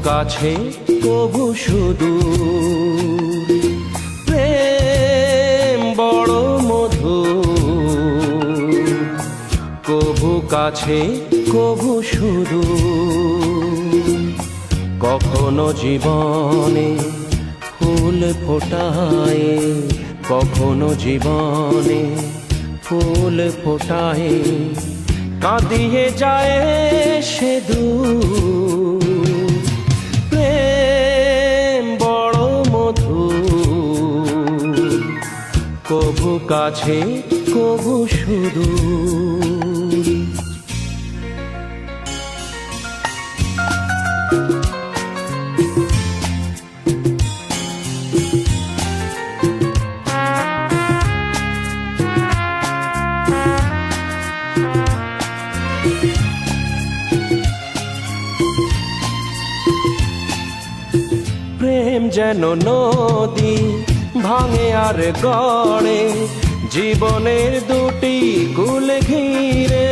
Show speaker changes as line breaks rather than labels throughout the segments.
কাছে কবু সুদূর। প্রেম বড় মধুর, কবু কাছে কবু সুদূর। কখনো জীবনে ফুল ফোটায়, কখনো জীবনে ফুল ফোটায়, কাঁদিয়ে যায় সে দূর। প্রেম বড় মধুর, কবু কাছে কবু সুদূর। প্রেম যেন নদী ভাঙে আর গড়ে, জীবনের দুটি কুল ঘিরে।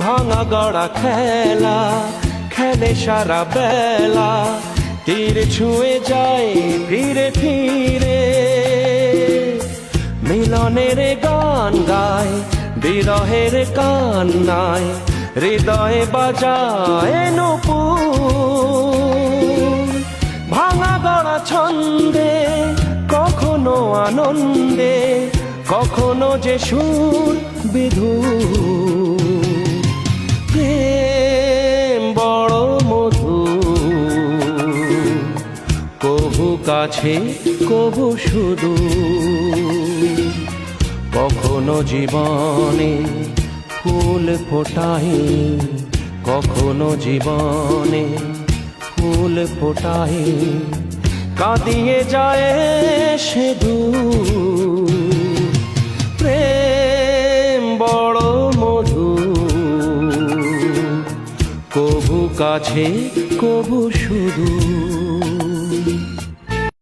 ভাঙা গড়া খেলা খেলে সারা বেলা, তীর ছুঁয়ে যায় ফিরে ফিরে। মিলনের গান গায় বিরহের কান্নায়, হৃদয়ে বাজায় নূপুর। ভাঙা গড়া ছন্দে কখনো আনন্দে, কখনো যে সুর বিধুর। প্রেম বড় মধুর, কবু কাছে কবু সুদূর। কখনো জীবনে ফুল ফোটায়, কখনো জীবনে ফুল ফোটায়, কাঁদিয়ে যায় সে দূর। প্রেম বড় মধুর, কবু কাছে কবু সুদূর।